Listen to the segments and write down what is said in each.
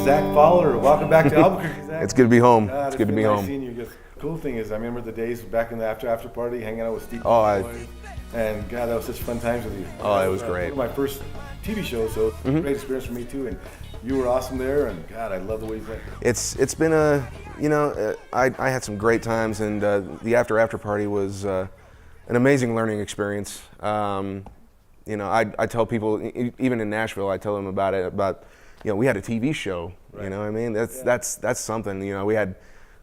Zach Fowler, welcome back to Albuquerque, Zach. It's good to be home. God, it's good to be home. Seeing you. Just cool thing is, I remember the days back in the after party, hanging out with Steve. Oh, and God, that was such fun times with you. Oh, it was great. One of my first TV show, so great experience for me too. And you were awesome there, and God, I love the way you played. It's been a, I had some great times, and the after party was an amazing learning experience. I tell people, even in Nashville, I tell them about it. We had a TV show. Right. You know what I mean? That's something. We had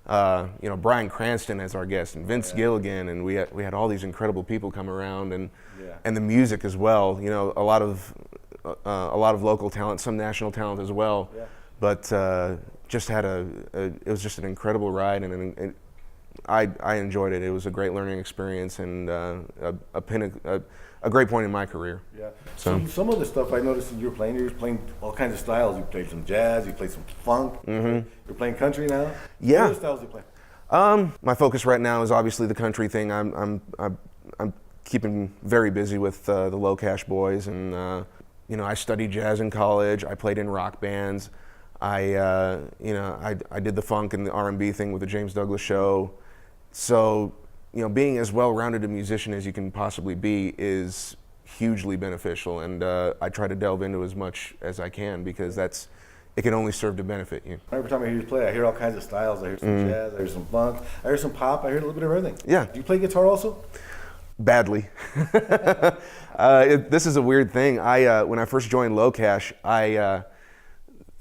Bryan Cranston as our guest, and Vince Gilligan, and we had all these incredible people come around, and the music as well. A lot of local talent, some national talent as well. Yeah. But just had it was just an incredible ride, and I enjoyed it. It was a great learning experience, and a great point in my career. Yeah. So some of the stuff I noticed you were playing all kinds of styles. You played some jazz, you played some funk. Mm-hmm. You're playing country now. Yeah. What other styles do you play? My focus right now is obviously the country thing. I'm keeping very busy with the Locash boys, and I studied jazz in college. I played in rock bands. I did the funk and the R&B thing with the James Douglas Show. So, being as well-rounded a musician as you can possibly be is hugely beneficial, and I try to delve into as much as I can, because it can only serve to benefit you. Every time I hear you play, I hear all kinds of styles. I hear some jazz, I hear some funk, I hear some pop, I hear a little bit of everything. Yeah. Do you play guitar also? Badly. This is a weird thing. When I first joined Locash,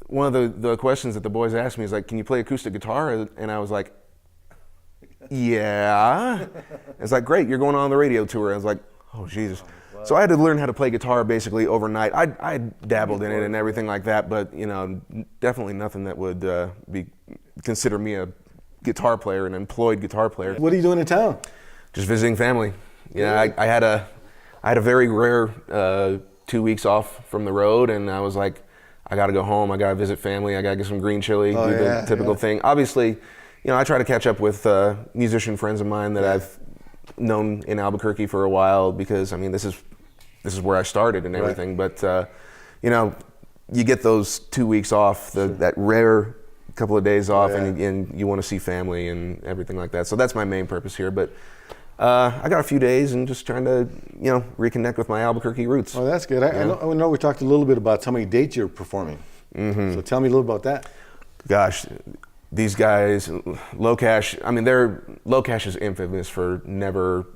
one of the questions that the boys asked me is like, "Can you play acoustic guitar?" And I was like, "Yeah." It's like, "Great, you're going on the radio tour." I was like, "Oh Jesus." Wow. So I had to learn how to play guitar basically overnight. I dabbled in it and everything like that, but definitely nothing that would consider me a guitar player, an employed guitar player. What are you doing in town? Just visiting family. I had a very rare 2 weeks off from the road, and I was like, I got to go home. I got to visit family. I got to get some green chili, do the typical thing. Obviously, I try to catch up with musician friends of mine that I've known in Albuquerque for a while, because this is where I started and everything. Right. But you get those 2 weeks off, that rare couple of days off, and you want to see family and everything like that. So that's my main purpose here. But I got a few days and just trying to reconnect with my Albuquerque roots. Oh, that's good. I know we talked a little bit about how many dates you're performing. Mm-hmm. So tell me a little about that. Gosh, these guys, Locash, Locash is infamous for never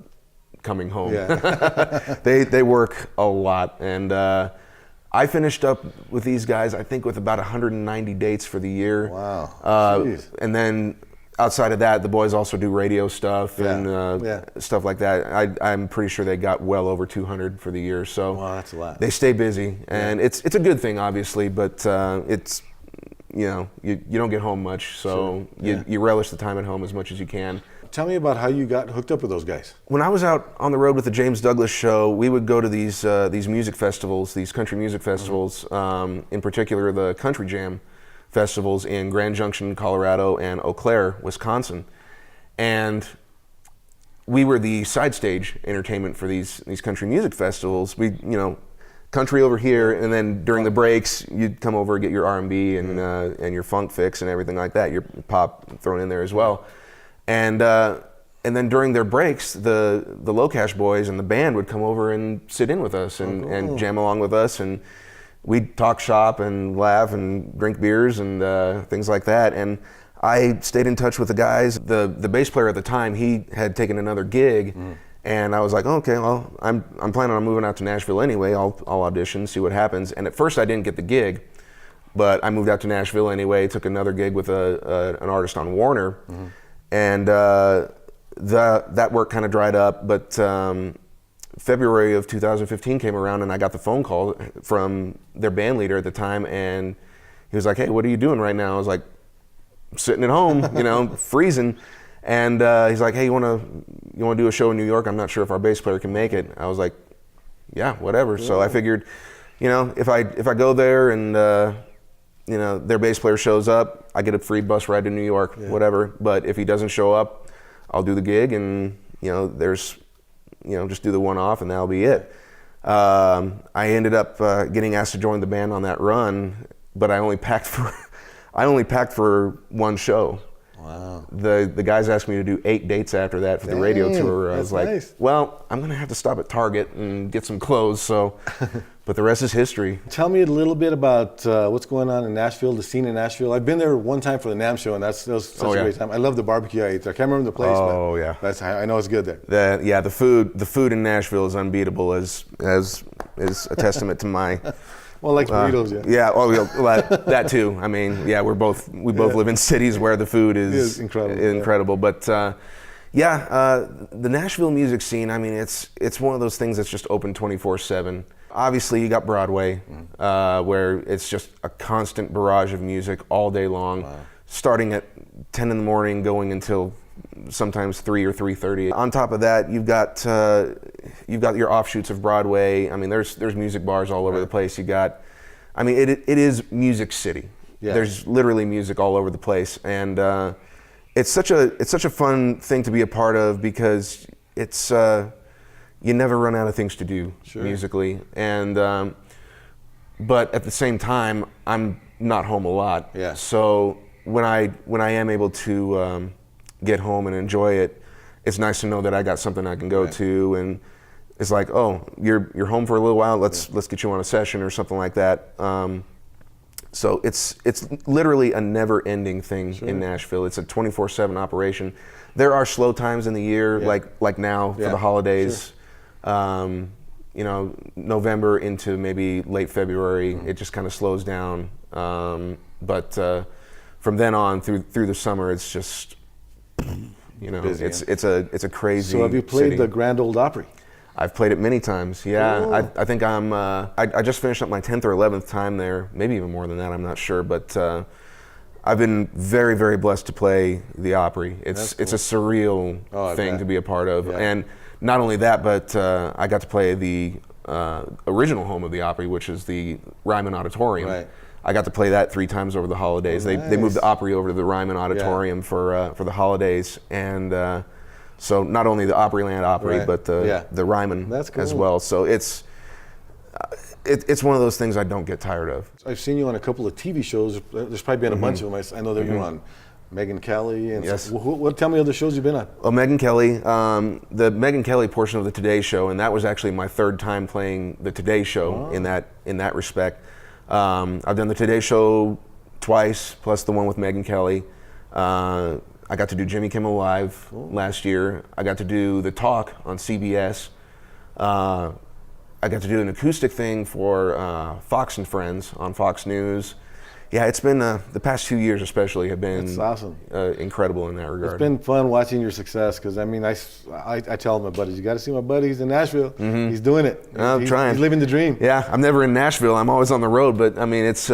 coming home. Yeah. They work a lot, and I finished up with these guys, I think, with about 190 dates for the year. Wow. And then outside of that, the boys also do radio stuff and stuff like that. I'm pretty sure they got well over 200 for the year. So wow, that's a lot. They stay busy, and it's a good thing, obviously, but it's you don't get home much, so you relish the time at home as much as you can. Tell me about how you got hooked up with those guys. When I was out on the road with the James Douglas Show, we would go to these music festivals, these country music festivals, in particular the Country Jam festivals in Grand Junction, Colorado, and Eau Claire, Wisconsin. And we were the side stage entertainment for these country music festivals. We, country over here, and then during the breaks, you'd come over and get your R&B and your funk fix and everything like that, your pop thrown in there as well. And then during their breaks, the Locash boys and the band would come over and sit in with us and jam along with us, and we'd talk shop and laugh and drink beers and things like that. And I stayed in touch with the guys. The bass player at the time, he had taken another gig, and I was like, okay, well, I'm planning on moving out to Nashville anyway. I'll audition, see what happens. And at first I didn't get the gig, but I moved out to Nashville anyway, took another gig with an artist on Warner, and that work kind of dried up. But February of 2015 came around, and I got the phone call from their band leader at the time, and he was like, "Hey, what are you doing right now?" I was like, "Sitting at home, freezing." And he's like, "Hey, you want to do a show in New York? I'm not sure if our bass player can make it." I was like, "Yeah, whatever." Yeah. So I figured, if I go there and their bass player shows up, I get a free bus ride to New York, whatever. But if he doesn't show up, I'll do the gig, and there's just do the one-off, and that'll be it. I ended up getting asked to join the band on that run, but I only packed for one show. Wow. The guys asked me to do 8 dates after that for the radio tour. I was like, nice. well, I'm gonna have to stop at Target and get some clothes. So, but the rest is history. Tell me a little bit about what's going on in Nashville, the scene in Nashville. I've been there one time for the NAMM show, and that was such a great time. I love the barbecue I ate there. I can't remember the place, but I know it's good there. The food in Nashville is unbeatable, as is a testament to my. Well, like burritos, yeah. Yeah, well, that too. I mean, yeah, we both live in cities where the food is incredible. But the Nashville music scene, I mean, it's one of those things that's just open 24/7. Obviously, you got Broadway, where it's just a constant barrage of music all day long, starting at 10 in the morning, going until sometimes 3 or 3:30. On top of that, you've got your offshoots of Broadway. I mean, there's music bars all over the place. It is Music City. Yeah. There's literally music all over the place, and it's such a fun thing to be a part of because it's you never run out of things to do musically, and but at the same time, I'm not home a lot. Yeah. So when I am able to get home and enjoy it, it's nice to know that I got something I can go to, and it's like, oh, you're home for a little while. Let's get you on a session or something like that. So it's literally a never-ending thing in Nashville. It's a 24/7 operation. There are slow times in the year, like now for the holidays. November into maybe late February, it just kind of slows down. But from then on through the summer, it's just. Busy, it's a crazy. So have you played city. the Grand Ole Opry? I've played it many times. Yeah, cool. I think I just finished up my 10th or 11th time there, maybe even more than that. I'm not sure, but I've been very, very blessed to play the Opry. It's a surreal thing to be a part of, and not only that, but I got to play the original home of the Opry, which is the Ryman Auditorium. Right. I got to play that 3 times over the holidays. Nice. They moved the Opry over to the Ryman Auditorium for the holidays, and so not only the Opryland Opry, but the Ryman as well. So it's one of those things I don't get tired of. I've seen you on a couple of TV shows. There's probably been a bunch of them. I know that you're on Megyn Kelly. And tell me other shows you've been on. Well, Megyn Kelly, the Megyn Kelly portion of the Today Show, and that was actually my 3rd time playing the Today Show in that respect. I've done the Today Show twice, plus the one with Megyn Kelly. I got to do Jimmy Kimmel Live last year. I got to do The Talk on CBS. I got to do an acoustic thing for Fox and Friends on Fox News. Yeah, it's been the past 2 years especially have been incredible in that regard. It's been fun watching your success because I tell my buddies, you got to see my buddy. He's in Nashville. He's doing it. I'm trying. He's living the dream. Yeah, I'm never in Nashville. I'm always on the road, but I mean it's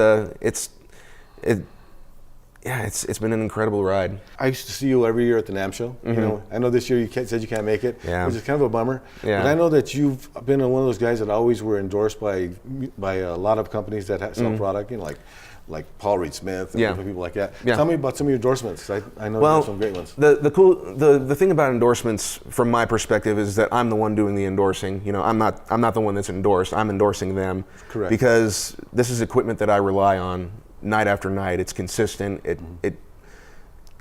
been an incredible ride. I used to see you every year at the NAMM show. I know this year you said you can't make it, which is kind of a bummer. Yeah. But I know that you've been one of those guys that always were endorsed by a lot of companies that sell product, like Paul Reed Smith and different people like that. Yeah. Tell me about some of your endorsements. I know you have some great ones. The thing about endorsements, from my perspective, is that I'm the one doing the endorsing. I'm not the one that's endorsed. I'm endorsing them. Correct. Because this is equipment that I rely on night after night. It's consistent.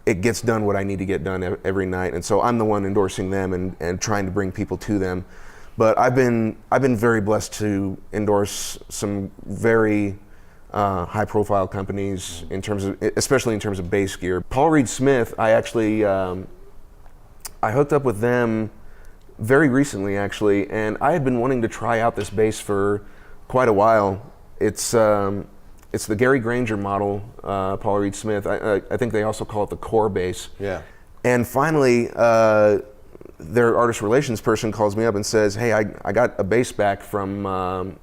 It gets done what I need to get done every night, and so I'm the one endorsing them and trying to bring people to them. But I've been very blessed to endorse some very high-profile companies especially in terms of bass gear. Paul Reed Smith, I actually I hooked up with them very recently, actually, and I had been wanting to try out this bass for quite a while. It's the Gary Granger model, Paul Reed Smith. I think they also call it the core bass. Yeah. And finally, their artist relations person calls me up and says, "Hey, I got a bass back from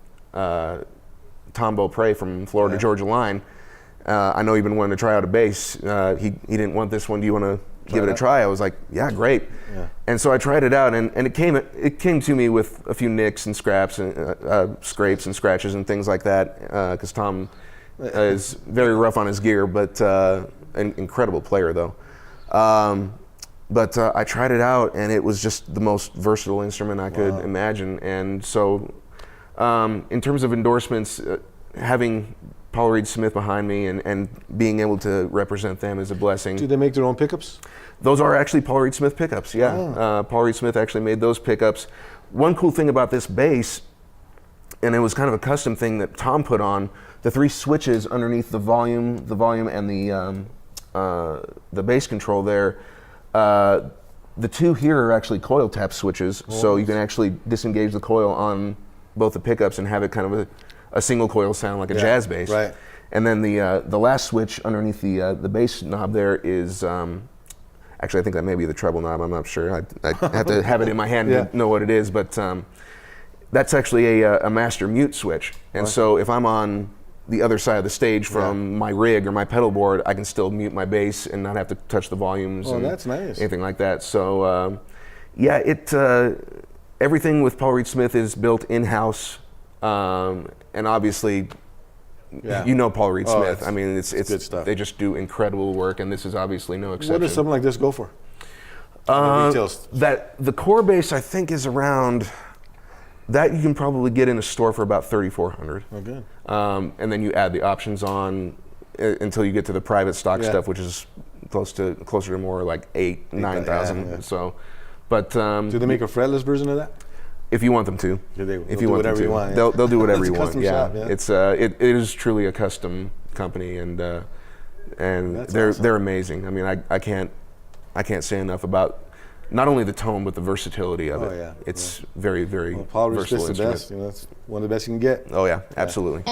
Tom Beaupre from Florida Georgia Line. I know you've been wanting to try out a bass. He didn't want this one. Do you want to give it a try?" I was like, "Yeah, great." Yeah. And so I tried it out, and it came to me with a few nicks and scrapes and scrapes and scratches and things like that, because Tom is very rough on his gear, but an incredible player though. But I tried it out, and it was just the most versatile instrument I could imagine, and so In terms of endorsements, having Paul Reed Smith behind me and being able to represent them is a blessing. Do they make their own pickups? Those are actually Paul Reed Smith pickups, yeah. Oh. Paul Reed Smith actually made those pickups. One cool thing about this bass, and it was kind of a custom thing that Tom put on, the 3 switches underneath the volume and the bass control there, the 2 here are actually coil tap switches, so you can actually disengage the coil on both the pickups and have it kind of a single coil sound like a jazz bass. Right. And then the last switch underneath the bass knob there is, actually I think that may be the treble knob, I'm not sure. I have to have it in my hand to know what it is, but that's actually a master mute switch. And so if I'm on the other side of the stage from my rig or my pedal board, I can still mute my bass and not have to touch the volumes and that's nice. anything like that. So everything with Paul Reed Smith is built in-house, and obviously you know Paul Reed Smith. I mean, it's good stuff. They just do incredible work, and this is obviously no exception. What does something like this go for? The core bass I think is around, that you can probably get in a store for about $3,400. Oh, good. And then you add the options on until you get to the private stock stuff, which is closer to more like $9,000. So, but do they make a fretless version of that? If you want them to, if you want them to, you want, they'll do whatever you want. Shop, It's it is truly a custom company, and they're awesome. They're amazing. I mean, I can't say enough about not only the tone but the versatility of it. It's very, very Paul Reed versatile Smith's the instrument. best. You know, that's one of the best you can get. Oh yeah, absolutely.